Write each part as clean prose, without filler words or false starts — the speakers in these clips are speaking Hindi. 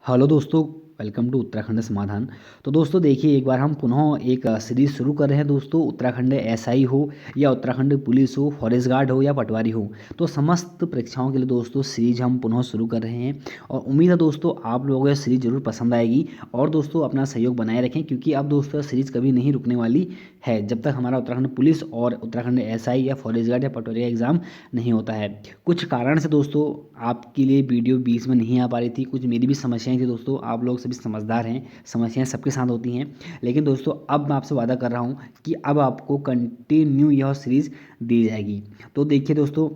हेलो दोस्तों, वेलकम टू उत्तराखंड समाधान। तो दोस्तों देखिए, एक बार हम पुनः एक सीरीज़ शुरू कर रहे हैं दोस्तों। उत्तराखंड एसआई हो या उत्तराखंड पुलिस हो, फॉरेस्ट गार्ड हो या पटवारी हो, तो समस्त परीक्षाओं के लिए दोस्तों सीरीज हम पुनः शुरू कर रहे हैं। और उम्मीद है दोस्तों आप लोगों को यह सीरीज जरूर पसंद आएगी। और दोस्तों अपना सहयोग बनाए रखें, क्योंकि अब दोस्तों सीरीज कभी नहीं रुकने वाली है जब तक हमारा उत्तराखंड पुलिस और उत्तराखंड एसआई या फॉरेस्ट गार्ड या पटवारी का एग्ज़ाम नहीं होता है। कुछ कारण से दोस्तों आपके लिए वीडियो बीच में नहीं आ पा रही थी, कुछ मेरी भी समस्याएं थी दोस्तों। आप लोग सभी समझदार हैं, समस्याएं सबके साथ होती हैं। लेकिन दोस्तों अब मैं आपसे वादा कर रहा हूं कि अब आपको कंटिन्यू यह सीरीज़ दी जाएगी। तो देखिए दोस्तों,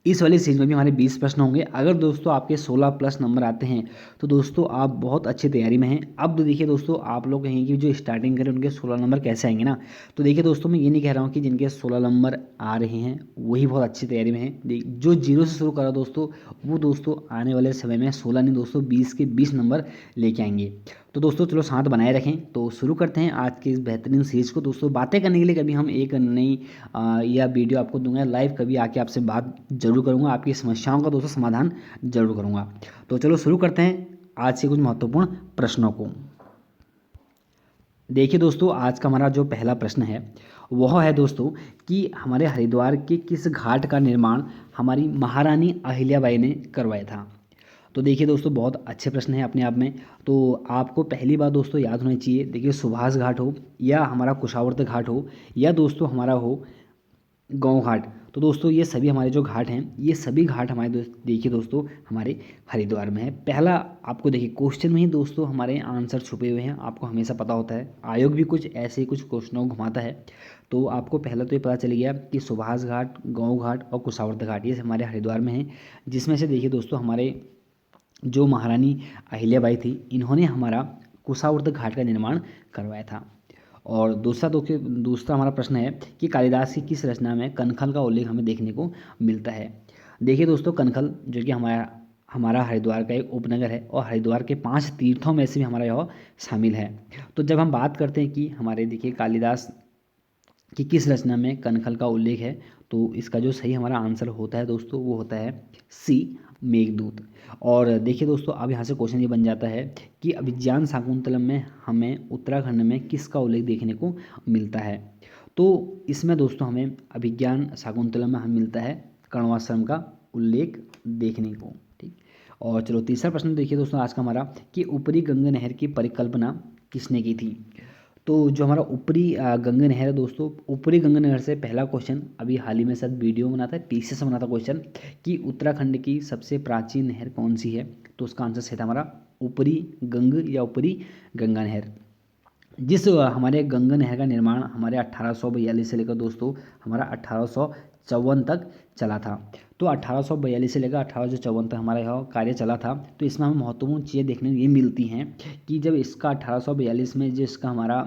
इस वाली सीरीज में भी हमारे 20 प्रश्न होंगे। अगर दोस्तों आपके 16 प्लस नंबर आते हैं तो दोस्तों आप बहुत अच्छी तैयारी में हैं। अब तो देखिए दोस्तों, आप लोग कहेंगे कि जो स्टार्टिंग करें उनके 16 नंबर कैसे आएंगे ना। तो देखिए दोस्तों, मैं ये नहीं कह रहा हूँ कि जिनके 16 नंबर आ रहे हैं वही बहुत अच्छी तैयारी में हैं। जो जीरो से शुरू करा दोस्तों, वो दोस्तों आने वाले समय में 16 नहीं दोस्तों 20 के 20 नंबर लेके आएंगे। तो दोस्तों चलो साथ बनाए रखें। तो शुरू करते हैं आज के इस बेहतरीन सीरीज़ को। दोस्तों बातें करने के लिए कभी हम एक नई या वीडियो आपको दूंगा लाइव, कभी आके आपसे बात जरूर करूंगा, आपकी समस्याओं का दोस्तों समाधान जरूर करूंगा। तो चलो शुरू करते हैं आज के कुछ महत्वपूर्ण प्रश्नों को। देखिए दोस्तों, आज का हमारा जो पहला प्रश्न है वह है दोस्तों कि हमारे हरिद्वार के किस घाट का निर्माण हमारी महारानी अहिल्याबाई ने करवाया था। तो देखिए दोस्तों, बहुत अच्छे प्रश्न है अपने आप में। तो आपको पहली बात दोस्तों याद होनी चाहिए, देखिए सुभाष घाट हो या हमारा कुशावर्त घाट हो या दोस्तों हमारा हो गाँव घाट, तो दोस्तों ये सभी हमारे जो घाट हैं, ये सभी घाट हमारे देखिए दोस्तों हमारे हरिद्वार में है। पहला आपको देखिए क्वेश्चन में ही दोस्तों हमारे आंसर छुपे हुए हैं, आपको हमेशा पता होता है। आयोग भी कुछ ऐसे ही कुछ क्वेश्चनों को घुमाता है। तो आपको पहला तो ये पता चल गया कि सुभाष घाट, गाँव घाट और कुशावर्त घाट ये हमारे हरिद्वार में है। जिसमें से देखिए दोस्तों हमारे जो महारानी अहिल्याबाई थी, इन्होंने हमारा कुशावर्त घाट का निर्माण करवाया था। और दूसरा हमारा प्रश्न है कि कालिदास की किस रचना में कनखल का उल्लेख हमें देखने को मिलता है। देखिए दोस्तों, कनखल जो कि हमारा हमारा हरिद्वार का एक उपनगर है और हरिद्वार के 5 तीर्थों में से भी हमारा यह शामिल है। तो जब हम बात करते हैं कि हमारे देखिए कालिदास कि किस रचना में कनखल का उल्लेख है, तो इसका जो सही हमारा आंसर होता है दोस्तों वो होता है सी, मेघदूत। और देखिए दोस्तों, अब यहाँ से क्वेश्चन ये बन जाता है कि अभिज्ञान शाकुंतलम में हमें उत्तराखंड में किसका उल्लेख देखने को मिलता है। तो इसमें दोस्तों हमें अभिज्ञान शाकुंतलम में हमें मिलता है कर्णवाश्रम का उल्लेख देखने को। ठीक। और चलो तीसरा प्रश्न देखिए दोस्तों आज का हमारा कि ऊपरी गंगा नहर की परिकल्पना किसने की थी। तो जो हमारा ऊपरी गंगा नहर है दोस्तों, ऊपरी गंगा नहर से पहला क्वेश्चन अभी हाल ही में शायद वीडियो बना था, पीछे से बना था क्वेश्चन कि उत्तराखंड की सबसे प्राचीन नहर कौन सी है। तो उसका आंसर सही था हमारा ऊपरी गंग या ऊपरी गंगा नहर। जिस हमारे गंगा नहर का निर्माण हमारे 1842 से लेकर दोस्तों हमारा 1854 तक चला था। तो 1842 से लेकर 1854 तक हमारा यह कार्य चला था। तो इसमें हमें महत्वपूर्ण चीज़ें देखने को ये मिलती हैं कि जब इसका 1842 में जो इसका हमारा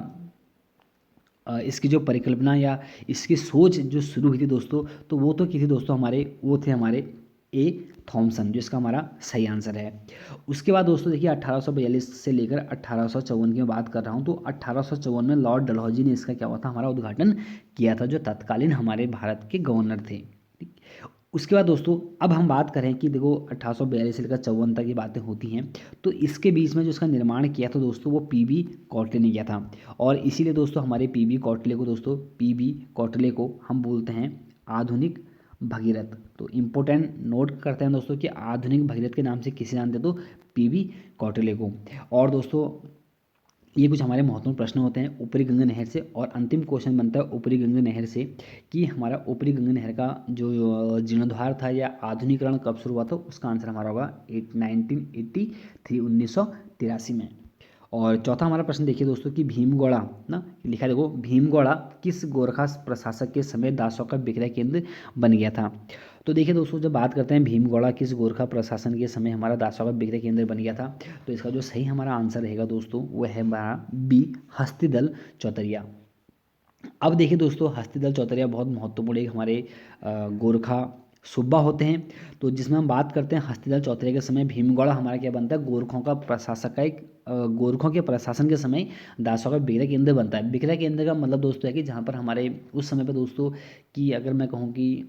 इसकी जो परिकल्पना या इसकी सोच जो शुरू हुई थी दोस्तों, तो वो तो की थी दोस्तों वो थे हमारे ए थॉमसन, जो इसका हमारा सही आंसर है। उसके बाद दोस्तों देखिए 1842 से लेकर 1854 की मैं बात कर रहा हूँ। तो 1854 में लॉर्ड डलहौजी ने इसका क्या हुआ था हमारा उद्घाटन किया था, जो तत्कालीन हमारे भारत के गवर्नर थे। ठीक। उसके बाद दोस्तों अब हम बात करें कि देखो 1842 से लेकर 54 तक की बातें होती हैं। तो इसके बीच में जो इसका निर्माण किया था दोस्तों वो पीबी कौटले ने किया था। और इसीलिए दोस्तों हमारे पीबी कौटले को हम बोलते हैं आधुनिक भगीरथ। तो इम्पोर्टेंट नोट करते हैं दोस्तों कि आधुनिक भगीरथ के नाम से किसे जानते हैं, तो पीबी कौटले को। और दोस्तों ये कुछ हमारे महत्वपूर्ण प्रश्न होते हैं ऊपरी गंगा नहर से। और अंतिम क्वेश्चन बनता है ऊपरी गंगा नहर से कि हमारा ऊपरी गंगा नहर का जो जीर्णोद्धार था या आधुनिकीकरण कब शुरू हुआ था। उसका आंसर हमारा होगा 1983 1983 में। और चौथा हमारा प्रश्न देखिए दोस्तों कि भीमगौड़ा ना लिखा है, देखो भीमगौड़ा किस गोरखा प्रशासक के समय दासों का विक्रय केंद्र बन गया था। तो देखिए दोस्तों, जब बात करते हैं भीमगौड़ा किस गोरखा प्रशासन के समय हमारा दासों का विक्रय केंद्र बन गया था, तो इसका जो सही हमारा आंसर रहेगा दोस्तों वह है हमारा बी, हस्तिदल चौतरिया। अब देखिए दोस्तों, हस्तिदल चौतरिया बहुत महत्वपूर्ण एक हमारे गोरखा सूबा होते हैं। तो जिसमें हम बात करते हैं हस्तिदल चौतरिया के समय भीमगौड़ा हमारा क्या बनता है, गोरखों का प्रशासक का एक गोरखों के प्रशासन के समय दासों का विक्रय केंद्र बनता है। विक्रय केंद्र का मतलब दोस्तों है कि जहाँ पर हमारे उस समय पर दोस्तों कि अगर मैं कहूँ कि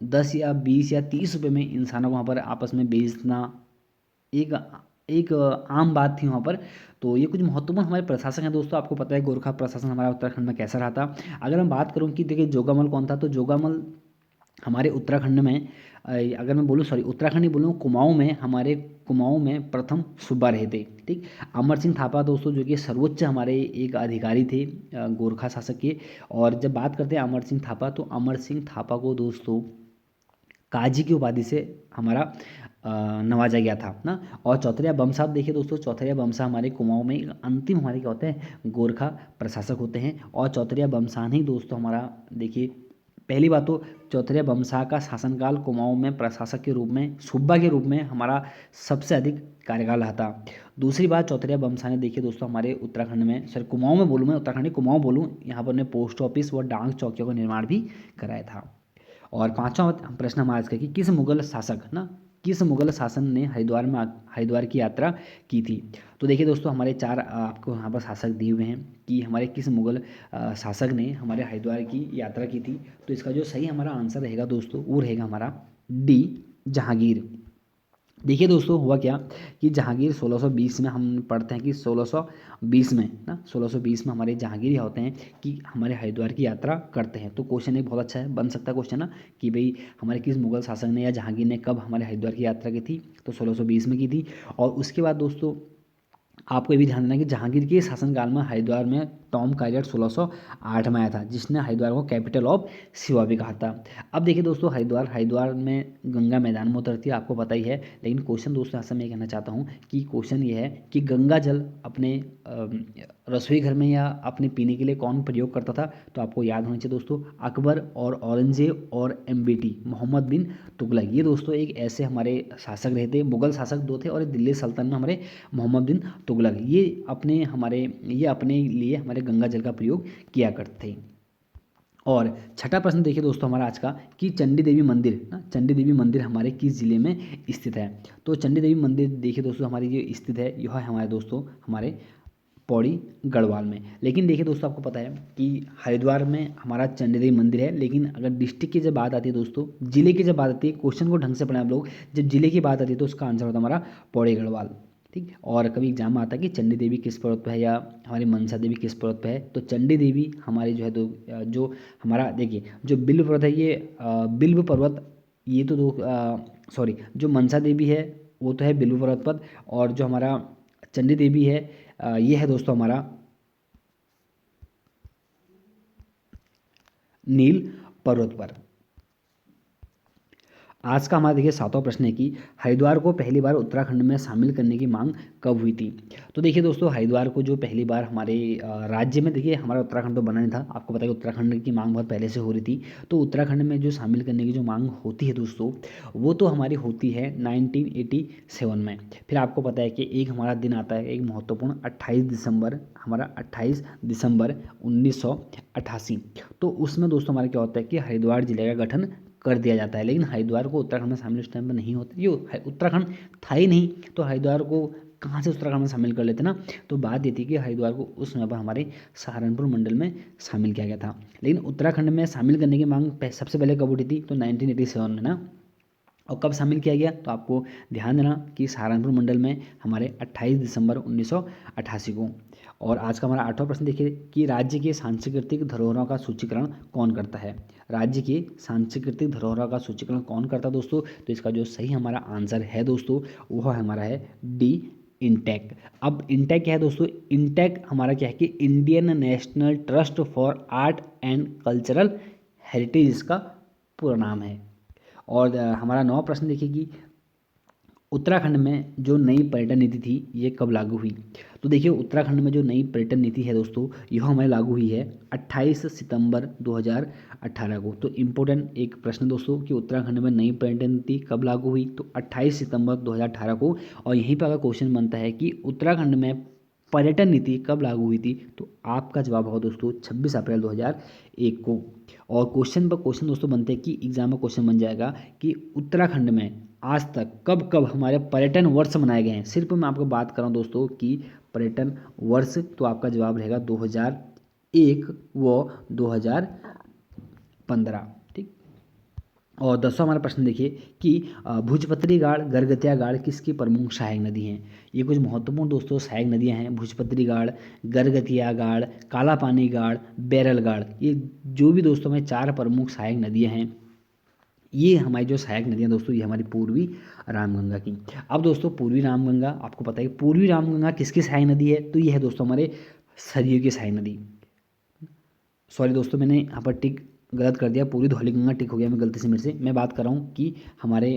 10 या 20 या 30 रुपये में इंसानों को वहाँ पर आपस में बेचना एक एक आम बात थी वहाँ पर। तो ये कुछ महत्वपूर्ण हमारे प्रशासक हैं दोस्तों। आपको पता है गोरखा प्रशासन हमारा उत्तराखंड में कैसा रहा था। अगर मैं बात करूँ कि देखिए जोगामल कौन था, तो जोगामल हमारे उत्तराखंड में अगर मैं बोलूँ, सॉरी उत्तराखंड नहीं बोलूँ, कुमाऊँ में, हमारे कुमाऊँ में प्रथम सूबा रहे थे। ठीक। अमर सिंह थापा दोस्तों जो कि सर्वोच्च हमारे एक अधिकारी थे गोरखा शासक के। और जब बात करते हैं अमर सिंह थापा, तो अमर सिंह थापा को दोस्तों काजी की उपाधि से हमारा नवाजा गया था ना। और चौथरिया बम साहब देखिए दोस्तों, चौथरिया बम साहब हमारे कुमाऊँ में अंतिम हमारे क्या होते हैं, गोरखा प्रशासक होते हैं। और चौथरिया बमशाह ही दोस्तों हमारा देखिए, पहली बात तो चौथरिया बमशाह का शासनकाल कुमाऊँ में प्रशासक के रूप में, सूबा के रूप में हमारा सबसे अधिक कार्यकाल रहा था। दूसरी बात, चौथरिया बमशाह ने देखिए दोस्तों हमारे उत्तराखंड में, सर कुमाऊँ में बोलूँ, मैं उत्तराखंड कुमाऊँ बोलूँ, यहाँ पर ने पोस्ट ऑफिस व डाक चौकियों का निर्माण भी कराया था। और पांचवा प्रश्न हमारा आज का कि किस मुगल शासक ना, किस मुगल शासन ने हरिद्वार की यात्रा की थी। तो देखिए दोस्तों हमारे चार आपको यहाँ पर शासक दिए हुए हैं कि हमारे किस मुगल शासक ने हमारे हरिद्वार की यात्रा की थी। तो इसका जो सही हमारा आंसर रहेगा दोस्तों, वो रहेगा हमारा डी, जहांगीर। देखिए दोस्तों हुआ क्या कि जहांगीर 1620 में, हम पढ़ते हैं कि 1620 में ना, 1620 में हमारे जहांगीर होते हैं कि हमारे हरिद्वार की यात्रा करते हैं। तो क्वेश्चन एक बहुत अच्छा है, बन सकता है क्वेश्चन ना कि भाई हमारे किस मुगल शासक ने या जहांगीर ने कब हमारे हरिद्वार की यात्रा की थी, तो 1620 में की थी। और उसके बाद दोस्तों आपको ये भी ध्यान देना कि जहांगीर के शासनकाल में हरिद्वार में टॉम कायरट 1608 में आया था, जिसने हरिद्वार को कैपिटल ऑफ शिवा भी कहा था। अब देखिए दोस्तों हरिद्वार में गंगा मैदान में उतरती है, आपको पता ही है। लेकिन क्वेश्चन दोस्तों ऐसा मैं कहना चाहता हूँ कि क्वेश्चन ये है कि गंगा जल अपने रसोई घर में या अपने पीने के लिए कौन प्रयोग करता था। तो आपको याद होना चाहिए दोस्तों, अकबर और औरंगजेब और एमबीटी मोहम्मद बिन तुगलक, ये दोस्तों एक ऐसे हमारे शासक रहे थे, मुगल शासक दो थे। और दिल्ली सल्तनत में हमारे मोहम्मद बिन तुगलक, ये अपने लिए हमारे गंगा जल का प्रयोग किया करते थे। और छठा प्रश्न देखिए दोस्तों हमारा आज का कि चंडी देवी मंदिर ना, चंडी देवी मंदिर हमारे किस जिले में स्थित है। तो चंडी देवी मंदिर देखिए दोस्तों हमारी जो स्थित है, यह है हमारे दोस्तों हमारे पौड़ी गढ़वाल में। लेकिन देखिए दोस्तों आपको पता है कि हरिद्वार में हमारा चंडी देवी मंदिर है, लेकिन अगर डिस्ट्रिक्ट की जब बात आती है दोस्तों, जिले की जब बात आती है, क्वेश्चन को ढंग से पढ़ें आप लोग, जब जिले की बात आती है तो उसका आंसर होता है हमारा पौड़ी गढ़वाल। ठीक। और कभी एग्जाम में आता है कि चंडी देवी किस पर्वत पे है या हमारी मनसा देवी किस पर्वत पे है। तो चंडी देवी हमारी जो है जो हमारा देखिए जो बिल्व पर्वत है, ये बिल्व पर्वत, ये तो दो सॉरी, जो मनसा देवी है वो तो है बिल्व पर्वत पर, और जो हमारा चंडी देवी है ये है दोस्तों हमारा नील पर्वत पर। आज का हमारा देखिए सातवां प्रश्न है कि हरिद्वार को पहली बार उत्तराखंड में शामिल करने की मांग कब हुई थी। तो देखिए दोस्तों हरिद्वार को जो पहली बार हमारे राज्य में, देखिए हमारा उत्तराखंड तो बना नहीं था, आपको पता है कि उत्तराखंड की मांग बहुत पहले से हो रही थी। तो उत्तराखंड में जो शामिल करने की जो मांग होती है दोस्तों, वो तो हमारी होती है 1987 में। फिर आपको पता है कि एक हमारा दिन आता है एक महत्वपूर्ण 28 दिसंबर, हमारा 28 दिसंबर 1988। तो उसमें दोस्तों हमारा क्या होता है कि हरिद्वार जिले का गठन कर दिया जाता है। लेकिन हरिद्वार को उत्तराखंड में शामिल उस टाइम पर नहीं होते, यो उत्तराखंड था ही नहीं, तो हरिद्वार को कहाँ से उत्तराखंड में शामिल कर लेते ना। तो बात ये थी कि हरिद्वार को उस समय पर हमारे सहारनपुर मंडल में शामिल किया गया था। लेकिन उत्तराखंड में शामिल करने की मांग सबसे पहले कब उठी थी, तो 1987 में ना। और कब शामिल किया गया, तो आपको ध्यान देना कि सहारनपुर मंडल में हमारे 28 दिसंबर 1988 को। और आज का हमारा आठवां प्रश्न देखिए कि राज्य के सांस्कृतिक धरोहरों का सूचीकरण कौन करता है। राज्य के सांस्कृतिक धरोहरों का सूचीकरण कौन करता है दोस्तों। तो इसका जो सही हमारा आंसर है दोस्तों, वह हमारा है डी, इंटेक। अब इंटेक क्या है दोस्तों, इंटेक हमारा क्या है कि Indian national trust for art and cultural heritage इसका पूरा नाम है। और हमारा नवा प्रश्न देखिए कि उत्तराखंड में जो नई पर्यटन नीति थी ये कब लागू हुई। तो देखिए उत्तराखंड में जो नई पर्यटन नीति है दोस्तों, यह हमारे लागू हुई है 28 सितंबर 2018 को। तो इम्पोर्टेंट एक प्रश्न दोस्तों कि उत्तराखंड में नई पर्यटन नीति कब लागू हुई, तो 28 सितंबर 2018 को। और यहीं पर अगर क्वेश्चन बनता है कि उत्तराखंड में पर्यटन नीति कब लागू हुई थी, तो आपका जवाब होगा दोस्तों 26 अप्रैल 2001 को। और क्वेश्चन पर क्वेश्चन दोस्तों बनते हैं कि एग्जाम में क्वेश्चन बन जाएगा कि उत्तराखंड में आज तक कब कब हमारे पर्यटन वर्ष मनाए गए हैं। सिर्फ मैं आपको बात कर रहा हूँ दोस्तों कि पर्यटन वर्ष, तो आपका जवाब रहेगा 2001 व 2015। ठीक। और 10वां हमारा प्रश्न देखिए कि भुजपत्री गाड़, गरगतिया गाड़ किसकी प्रमुख सहायक नदी हैं। ये कुछ महत्वपूर्ण दोस्तों सहायक नदियां हैं। भुजपत्री गाड़, गरगतिया गाड़, काला पानी गाड़, बैरल गाड़, ये जो भी दोस्तों में 4 प्रमुख सहायक नदियां हैं, ये हमारी जो सहायक नदियाँ दोस्तों, ये हमारी पूर्वी रामगंगा की। अब दोस्तों पूर्वी रामगंगा, आपको पता है कि पूर्वी रामगंगा किसकी सहायक नदी है, तो ये है दोस्तों हमारे सरयू की सहायक नदी। सॉरी दोस्तों, मैंने यहाँ पर टिक गलत कर दिया, पूरी धौलीगंगा टिक हो गया मैं गलती से मेरे से। मैं बात कर रहा हूँ कि हमारे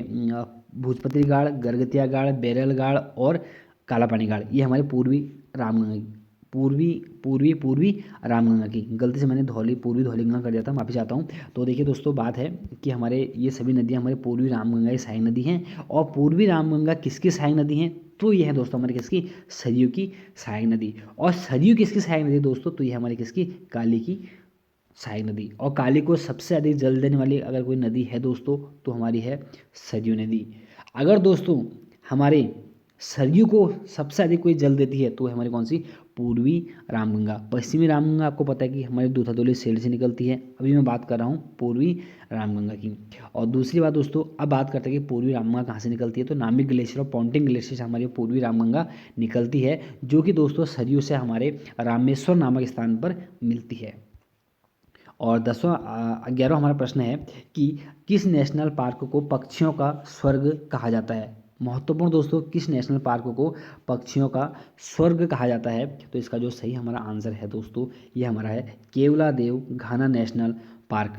भोजपत्री गाड़, गरगतिया गाड़, बैरल गाड़ और काला पानी गाड़, ये हमारे पूर्वी रामगंगा की, पूर्वी पूर्वी पूर्वी रामगंगा की। गलती से मैंने पूर्वी धौलीगंगा कर दिया था, माफी चाहता हूँ। तो देखिए दोस्तों, बात है कि हमारे ये सभी नदियाँ हमारे पूर्वी रामगंगा की सहायक नदी हैं। और पूर्वी रामगंगा किसकी सहायक नदी हैं, तो ये है दोस्तों हमारे किसकी, सरयू की सहायक नदी। और सरयू किसकी सहायक नदी दोस्तों, तो ये हमारी किसकी, काली की सहायक नदी। और काली को सबसे अधिक जल देने वाली अगर कोई नदी है दोस्तों, तो हमारी है सरयू नदी। अगर दोस्तों हमारे सरयू को सबसे अधिक कोई जल देती है, तो है हमारी कौन सी, पूर्वी रामगंगा। पश्चिमी रामगंगा आपको पता है कि हमारे दूधाधौली सेल से निकलती है, अभी मैं बात कर रहा हूँ पूर्वी रामगंगा की। और दूसरी बात दोस्तों, अब बात करते हैं कि पूर्वी रामगंगा कहाँ से निकलती है, तो नामिक ग्लेशियर और पॉन्टिंग ग्लेशियर से हमारी पूर्वी रामगंगा निकलती है, जो कि दोस्तों सरयू से हमारे रामेश्वर नामक स्थान पर मिलती है। और 11वां हमारा प्रश्न है कि किस नेशनल पार्क को पक्षियों का स्वर्ग कहा जाता है। महत्वपूर्ण दोस्तों, किस नेशनल पार्क को पक्षियों का स्वर्ग कहा जाता है, तो इसका जो सही हमारा आंसर है दोस्तों, ये हमारा है केवलादेव घाना नेशनल पार्क।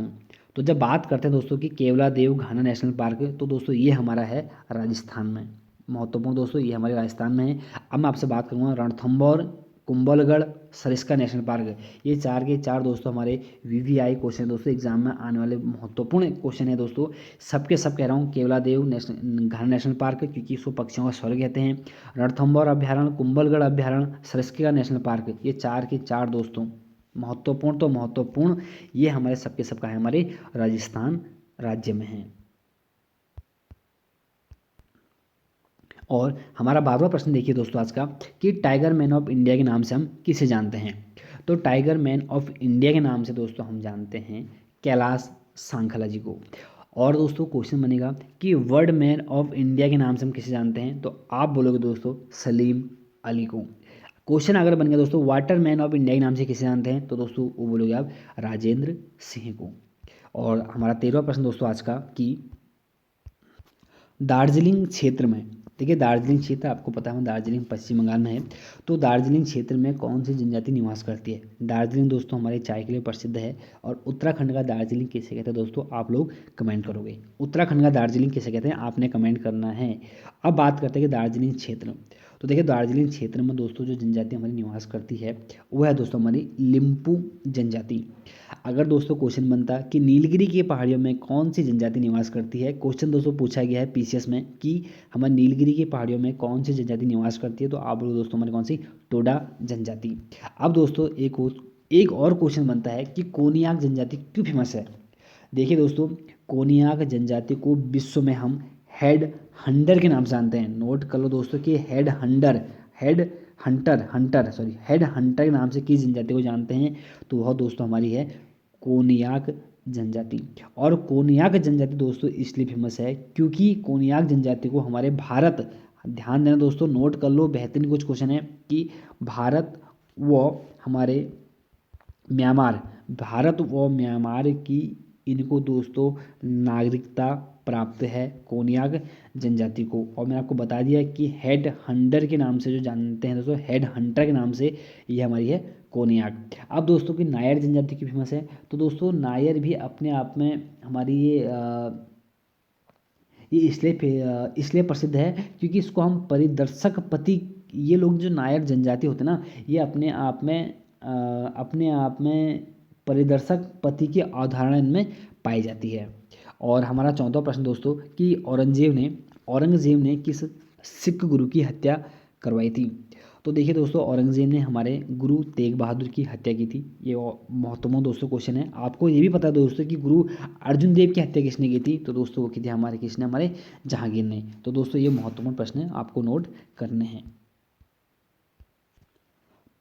तो जब बात करते हैं दोस्तों कि केवलादेव घाना नेशनल पार्क, तो दोस्तों ये हमारा है राजस्थान में। महत्वपूर्ण दोस्तों, ये हमारे राजस्थान में है। अब मैं आपसे बात करूँगा रणथंभौर, कुंभलगढ़, सरिस्का नेशनल पार्क, ये 4 के 4 दोस्तों हमारे वीवीआई क्वेश्चन है दोस्तों, एग्जाम में आने वाले महत्वपूर्ण क्वेश्चन है दोस्तों। सबके सब कह रहा हूँ, केवलादेव नेशनल घाना नेशनल पार्क, क्योंकि इसको पक्षियों का स्वर्ग कहते हैं। रणथंभौर अभ्यारण्य, कुंभलगढ़ अभ्यारण्य, सरिस्का नेशनल पार्क, ये 4 के 4 दोस्तों महत्वपूर्ण, तो महत्वपूर्ण ये हमारे सबके सबका है, हमारे राजस्थान राज्य में है। और हमारा 12वां प्रश्न देखिए दोस्तों आज का, कि टाइगर मैन ऑफ इंडिया के नाम से हम किसे जानते हैं। तो टाइगर मैन ऑफ इंडिया के नाम से दोस्तों हम जानते हैं कैलाश सांखला जी को। और दोस्तों क्वेश्चन बनेगा कि वर्ल्ड मैन ऑफ इंडिया के नाम से हम किसे जानते हैं, तो आप बोलोगे दोस्तों सलीम अली को। क्वेश्चन अगर बन गया दोस्तों वाटर मैन ऑफ इंडिया के नाम से किसे जानते हैं, तो दोस्तों वो बोलोगे आप राजेंद्र सिंह को। और हमारा 13वां प्रश्न दोस्तों आज का, कि दार्जिलिंग क्षेत्र में, देखिए दार्जिलिंग क्षेत्र आपको पता है दार्जिलिंग पश्चिम बंगाल में है, तो दार्जिलिंग क्षेत्र में कौन सी जनजाति निवास करती है। दार्जिलिंग दोस्तों हमारे चाय के लिए प्रसिद्ध है। और उत्तराखंड का दार्जिलिंग किसे कहते हैं दोस्तों, आप लोग कमेंट करोगे, उत्तराखंड का दार्जिलिंग किसे कहते हैं, आपने कमेंट करना है। अब बात करते हैं कि दार्जिलिंग क्षेत्र, तो देखिए दार्जिलिंग क्षेत्र में दोस्तों जो जनजाति हमारी निवास करती है, वो है दोस्तों हमारी लिम्पू जनजाति। अगर दोस्तों क्वेश्चन बनता कि नीलगिरी की पहाड़ियों में कौन सी जनजाति निवास करती है, क्वेश्चन दोस्तों पूछा गया है पीसीएस में कि हमारे नीलगिरी की पहाड़ियों में कौन सी जनजाति निवास करती है, तो आप लोग दोस्तों हमारे कौन सी, टोडा जनजाति। अब दोस्तों एक और क्वेश्चन बनता है कि कोनियाक जनजाति क्यों फेमस है। देखिए दोस्तों, कोनियाक जनजाति को विश्व में हम हेड हंटर के नाम से जानते हैं। नोट कर लो दोस्तों कि हेड हंटर के नाम से किस जनजाति को जानते हैं, तो वह दोस्तों हमारी है कोनियाक जनजाति। और कोनियाक जनजाति दोस्तों इसलिए फेमस है क्योंकि कोनियाक जनजाति को हमारे भारत, ध्यान देना दोस्तों, नोट कर लो, बेहतरीन कुछ क्वेश्चन है, कि भारत व हमारे म्यांमार की इनको दोस्तों नागरिकता प्राप्त है कोनियाक जनजाति को। और मैंने आपको बता दिया कि हेड हंटर के नाम से जो जानते हैं दोस्तों, हेड हंटर के नाम से ये हमारी है कोनियाक। अब दोस्तों की नायर जनजाति की फेमस है, तो दोस्तों नायर भी अपने आप में हमारी ये इसलिए प्रसिद्ध है क्योंकि इसको हम परिदर्शक पति, ये लोग जो नायर जनजाति होते हैं ना, ये अपने आप में परिदर्शक पति की अवधारणा इनमें पाई जाती है। और हमारा 14वां प्रश्न दोस्तों, कि औरंगजेब ने किस सिख गुरु की हत्या करवाई थी। तो देखिए दोस्तों, औरंगजेब ने हमारे गुरु तेग बहादुर की हत्या की थी। ये महत्वपूर्ण दोस्तों क्वेश्चन है। आपको ये भी पता है दोस्तों कि गुरु अर्जुन देव की हत्या किसने की थी, तो दोस्तों वो की थी हमारे किसने, हमारे जहांगीर ने। तो दोस्तों ये महत्वपूर्ण प्रश्न है, आपको नोट करने हैं।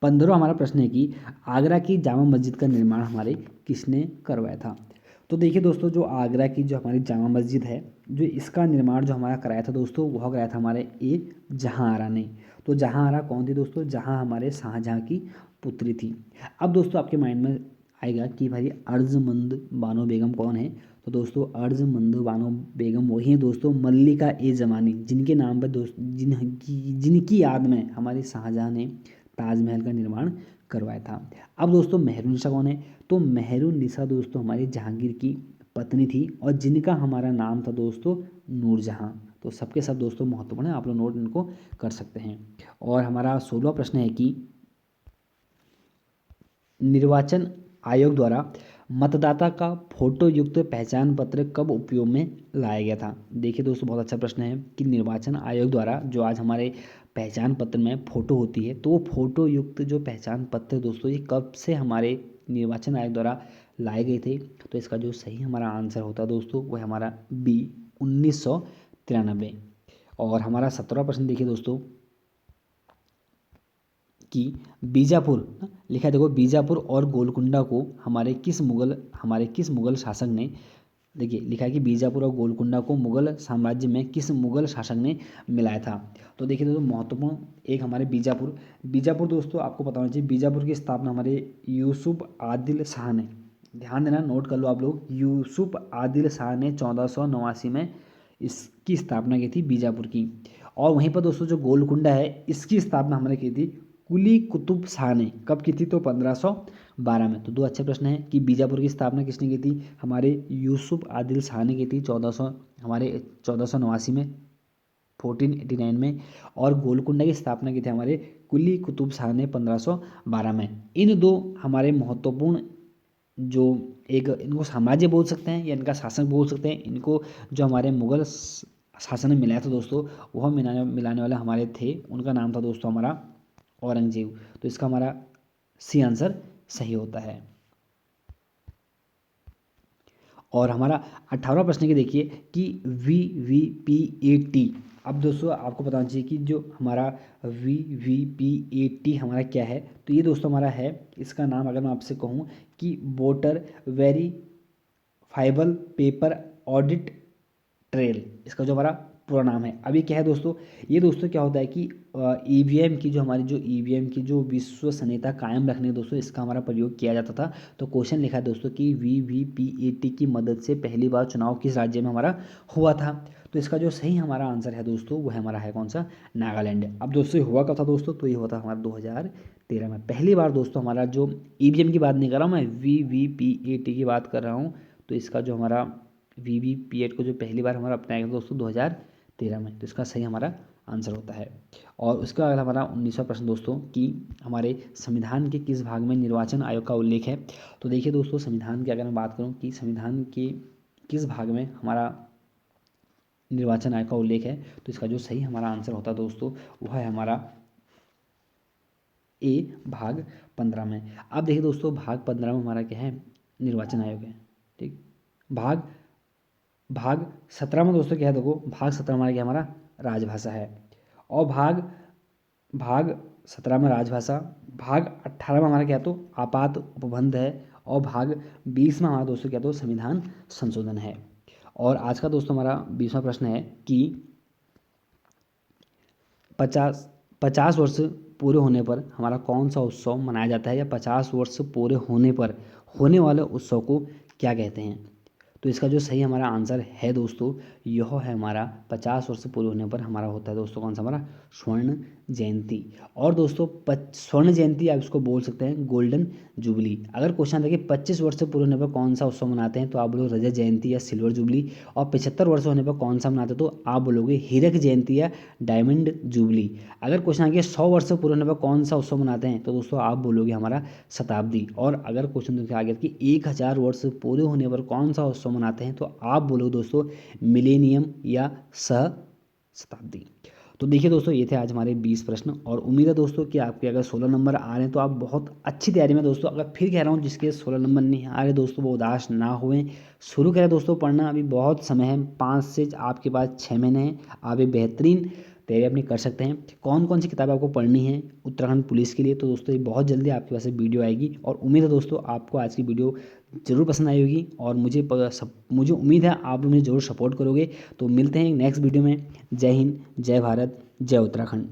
15वां हमारा प्रश्न है कि आगरा की जामा मस्जिद का निर्माण हमारे किसने करवाया था। तो देखिए दोस्तों, जो आगरा की जो हमारी जामा मस्जिद है, जो इसका निर्माण जो हमारा कराया था दोस्तों, वह कराया था हमारे जहाँ आरा ने। तो जहाँ आरा कौन थी दोस्तों? जहाँ हमारे शाहजहाँ की पुत्री थी। अब दोस्तों आपके माइंड में आएगा कि भाई अर्जुमंद बानो बेगम कौन है? तो दोस्तों अर्जुमंद बानो बेगम वही है दोस्तों, मल्लिका जमानी, जिनके नाम पर दोस्त जिनकी याद में हमारे शाहजहाँ ने ताजमहल का निर्माण करवाया था। अब दोस्तों मेहरुनिसा कौन है? तो मेहरुनिसा दोस्तों हमारी जहांगीर की पत्नी थी और जिनका हमारा नाम था दोस्तों नूरजहां। तो सबके सब दोस्तों महत्वपूर्ण है, आप लोग नोट इनको कर सकते हैं। और हमारा 16वां प्रश्न है कि निर्वाचन आयोग द्वारा मतदाता का फोटो युक्त पहचान पत्र कब उपयोग में लाया गया था? देखिए दोस्तों, बहुत अच्छा प्रश्न है कि निर्वाचन आयोग द्वारा जो आज हमारे पहचान पत्र में फ़ोटो होती है, तो वो फोटो युक्त जो पहचान पत्र दोस्तों ये कब से हमारे निर्वाचन आयोग द्वारा लाए गए थे? तो इसका जो सही हमारा आंसर होता है दोस्तों, वो है हमारा बी 1993। और हमारा 17वां प्रश्न देखिए दोस्तों कि बीजापुर लिखा है, देखो बीजापुर और गोलकुंडा को हमारे किस मुगल शासक ने, देखिए लिखा है कि बीजापुर और गोलकुंडा को मुगल साम्राज्य में किस मुगल शासक ने मिलाया था? तो देखिए दोस्तों महत्वपूर्ण एक हमारे बीजापुर दोस्तों आपको पता होना चाहिए, बीजापुर की स्थापना हमारे यूसुफ आदिल शाह ने, ध्यान देना नोट कर लो आप लोग, यूसुफ आदिल शाह ने 1489 में इसकी स्थापना की थी बीजापुर की। और वहीं पर दोस्तों जो गोलकुंडा है, इसकी स्थापना हमने की थी कुली कुतुब शाह ने, कब की थी? तो 1512 में। तो दो अच्छे प्रश्न हैं कि बीजापुर की स्थापना किसने की थी? हमारे यूसुफ आदिल शाह ने की थी 1489 में, 1489 में। और गोलकुंडा की स्थापना की थी हमारे कुली कुतुब शाह ने 1512 में। इन दो हमारे महत्वपूर्ण जो एक इनको साम्राज्य बोल सकते हैं या इनका शासक बोल सकते हैं, इनको जो हमारे मुगल शासन में मिलाया था दोस्तों, वह मिलाने वाले हमारे थे, उनका नाम था दोस्तों हमारा औरंगजेब। तो इसका हमारा सी आंसर सही होता है। और हमारा 18वां प्रश्न की देखिए कि VVPAT। अब दोस्तों आपको बताना चाहिए कि जो हमारा VVPAT हमारा क्या है? तो ये दोस्तों हमारा है, इसका नाम अगर मैं आपसे कहूँ कि voter verifiable paper audit trail, इसका जो हमारा पूरा नाम है। अभी क्या है दोस्तों, ये दोस्तों क्या होता है कि ईवीएम की जो हमारी जो ईवीएम की जो विश्वसनीयता कायम रखने दोस्तों इसका हमारा प्रयोग किया जाता था। तो क्वेश्चन लिखा है दोस्तों कि VVPAT की मदद से पहली बार चुनाव किस राज्य में हमारा हुआ था? तो इसका जो सही हमारा आंसर है दोस्तों, वो है हमारा है कौन सा? नागालैंड। अब दोस्तों हुआ कब था दोस्तों? तो ये हुआ था हमारा 2013 में पहली बार दोस्तों। हमारा जो ईवीएम की बात नहीं कर रहा हूँ मैं, VVPAT की बात कर रहा हूँ। तो इसका जो हमारा VVPAT को जो पहली बार हमारा अपनाया गया दोस्तों 2013 में। तो इसका सही हमारा आंसर होता है। और उसके बाद हमारा 19वां प्रश्न दोस्तों कि हमारे संविधान के किस भाग में निर्वाचन आयोग का उल्लेख है? तो देखिए दोस्तों, संविधान की अगर मैं बात करूं कि संविधान के किस भाग में हमारा निर्वाचन आयोग का उल्लेख है, तो इसका जो सही हमारा आंसर होता है दोस्तों, वह है हमारा भाग 15 में। अब देखिए दोस्तों, भाग 15 में हमारा क्या है? निर्वाचन आयोग है। ठीक। भाग भाग 17 में दोस्तों क्या है? देखो भाग 17 हमारा क्या? हमारा राजभाषा है। और भाग भाग 17 में राजभाषा, भाग 18 में हमारा क्या? तो आपात उपबंध है। और भाग 20 में हमारा दोस्तों क्या? तो संविधान संशोधन है। और आज का दोस्तों हमारा 20वां प्रश्न है कि 50 वर्ष पूरे होने पर हमारा कौन सा उत्सव मनाया जाता है, या 50 वर्ष पूरे होने पर होने वाले उत्सव को क्या कहते हैं? तो इसका जो सही हमारा आंसर है दोस्तों, यह है हमारा 50 वर्ष पूरे होने पर हमारा होता है दोस्तों कौन सा? हमारा स्वर्ण जयंती। और दोस्तों स्वर्ण जयंती आप इसको बोल सकते हैं गोल्डन जुबली। अगर क्वेश्चन देखिए 25 वर्ष पूरे होने पर कौन सा उत्सव मनाते हैं, तो आप बोलोगे रजत जयंती या सिल्वर जुबली। और 75 वर्ष होने पर कौन सा मनाते हैं, तो आप बोलोगे हीरक जयंती या डायमंड जुबली। अगर क्वेश्चन आ गया 100 वर्ष पूरे होने पर कौन सा उत्सव मनाते हैं, तो दोस्तों आप बोलोगे हमारा शताब्दी। और अगर क्वेश्चन आ गया कि 1000 वर्ष पूरे होने पर कौन सा उत्सव मनाते हैं, तो आप बोलोगे दोस्तों मिलेनियम या शताब्दी। तो देखिए दोस्तों, ये थे आज हमारे 20 प्रश्न। और उम्मीद है दोस्तों कि आपके अगर 16 नंबर आ रहे हैं तो आप बहुत अच्छी तैयारी में दोस्तों। अगर फिर कह रहा हूँ जिसके 16 नंबर नहीं आ रहे दोस्तों, वो उदास ना हुए, शुरू करें दोस्तों पढ़ना। अभी बहुत समय है, 5 से आपके पास 6 महीने हैं, आप एक बेहतरीन तैयारी अपनी कर सकते हैं। कौन कौन सी किताबें आपको पढ़नी है उत्तराखंड पुलिस के लिए, तो दोस्तों ये बहुत जल्दी आपके पास वीडियो आएगी। और उम्मीद है दोस्तों आपको आज की वीडियो ज़रूर पसंद आई होगी और मुझे उम्मीद है आप मुझे ज़रूर सपोर्ट करोगे। तो मिलते हैं नेक्स्ट वीडियो में। जय हिंद, जय भारत, जय उत्तराखंड।